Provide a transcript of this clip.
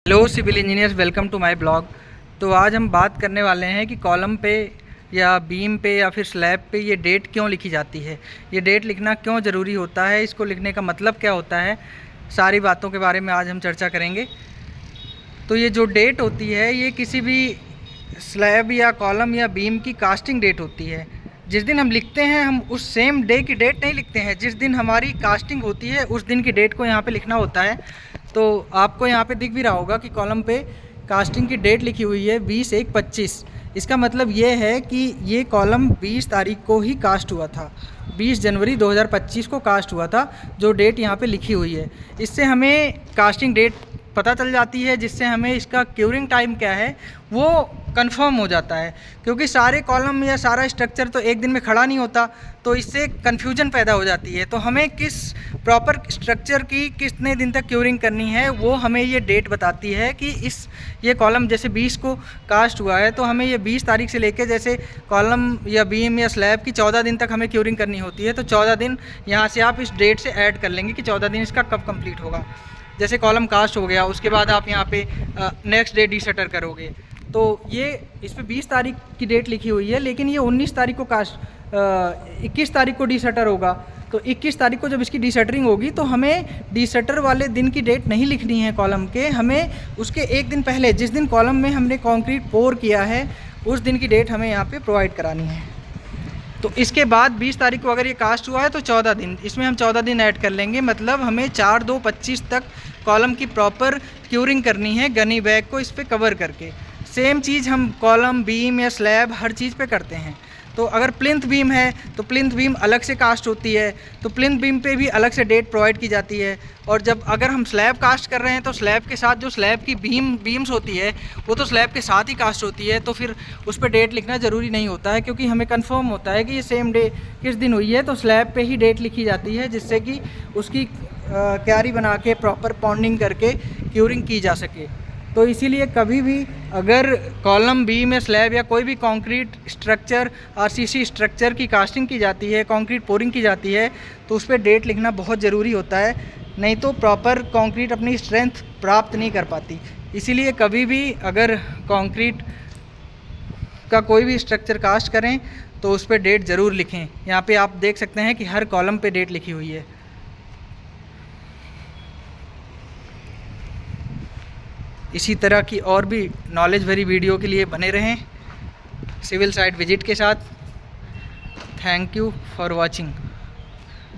Hello civil engineers, welcome to my blog. तो आज हम बात करने वाले हैं कि कॉलम पे या बीम पे या फिर स्लैब पे ये डेट क्यों लिखी जाती है, ये डेट लिखना क्यों ज़रूरी होता है, इसको लिखने का मतलब क्या होता है, सारी बातों के बारे में आज हम चर्चा करेंगे। तो ये जो डेट होती है ये किसी भी स्लैब या कॉलम या बीम की कास्टिंग डेट होती है। जिस दिन हम लिखते हैं हम उस सेम डे की डेट नहीं लिखते हैं, जिस दिन हमारी कास्टिंग होती है उस दिन की डेट को यहाँ पे लिखना होता है। तो आपको यहाँ पे दिख भी रहा होगा कि कॉलम पे कास्टिंग की डेट लिखी हुई है 20/1/25। इसका मतलब ये है कि ये कॉलम 20 तारीख को ही कास्ट हुआ था, 20 जनवरी 2025 को कास्ट हुआ था, जो डेट यहाँ पे लिखी हुई है। इससे हमें कास्टिंग डेट पता चल जाती है, जिससे हमें इसका क्यूरिंग टाइम क्या है वो कंफर्म हो जाता है, क्योंकि सारे कॉलम या सारा स्ट्रक्चर तो एक दिन में खड़ा नहीं होता, तो इससे कन्फ्यूजन पैदा हो जाती है। तो हमें किस प्रॉपर स्ट्रक्चर की कितने दिन तक क्यूरिंग करनी है वो हमें ये डेट बताती है कि ये कॉलम जैसे 20 को कास्ट हुआ है तो हमें ये 20 तारीख से लेके जैसे कॉलम या बीम या स्लैब की 14 दिन तक हमें क्यूरिंग करनी होती है। तो 14 दिन यहाँ से आप इस डेट से ऐड कर लेंगे कि 14 दिन इसका कब कंप्लीट होगा। जैसे कॉलम कास्ट हो गया, उसके बाद आप यहाँ पे नेक्स्ट डे डीशटर करोगे, तो ये इस पर 20 तारीख की डेट लिखी हुई है, लेकिन ये 19 तारीख को कास्ट 21 तारीख को डीशटर होगा। तो 21 तारीख को जब इसकी डीशटरिंग होगी तो हमें डीशटर वाले दिन की डेट नहीं लिखनी है कॉलम के, हमें उसके एक दिन पहले जिस दिन कॉलम में हमने कंक्रीट पोर किया है उस दिन की डेट हमें यहाँ पे प्रोवाइड करानी है। तो इसके बाद 20 तारीख को अगर ये कास्ट हुआ है तो 14 दिन, इसमें हम 14 दिन ऐड कर लेंगे, मतलब हमें 4/2/25 तक कॉलम की प्रॉपर क्यूरिंग करनी है गनी बैग को इस पर कवर करके। सेम चीज़ हम कॉलम बीम या स्लैब हर चीज़ पे करते हैं। तो अगर प्लिंथ बीम है तो प्लिंथ बीम अलग से कास्ट होती है, तो प्लिंथ बीम पे भी अलग से डेट प्रोवाइड की जाती है। और जब अगर हम स्लैब कास्ट कर रहे हैं तो स्लैब के साथ जो स्लैब की बीम्स होती है वो तो स्लैब के साथ ही कास्ट होती है, तो फिर उस पर डेट लिखना ज़रूरी नहीं होता है, क्योंकि हमें कंफर्म होता है कि ये सेम डे किस दिन हुई है। तो स्लैब पे ही डेट लिखी जाती है, जिससे कि उसकी क्यारी बना के प्रॉपर पॉन्डिंग करके क्यूरिंग की जा सके। तो इसीलिए कभी भी अगर कॉलम बीम या स्लैब या कोई भी कंक्रीट स्ट्रक्चर आरसीसी स्ट्रक्चर की कास्टिंग की जाती है, कंक्रीट पोरिंग की जाती है, तो उस पर डेट लिखना बहुत ज़रूरी होता है, नहीं तो प्रॉपर कंक्रीट अपनी स्ट्रेंथ प्राप्त नहीं कर पाती। इसीलिए कभी भी अगर कंक्रीट का कोई भी स्ट्रक्चर कास्ट करें तो उस पर डेट ज़रूर लिखें। यहाँ पे आप देख सकते हैं कि हर कॉलम पे डेट लिखी हुई है। इसी तरह की और भी नॉलेज भरी वीडियो के लिए बने रहें सिविल साइट विजिट के साथ। Thank you for watching.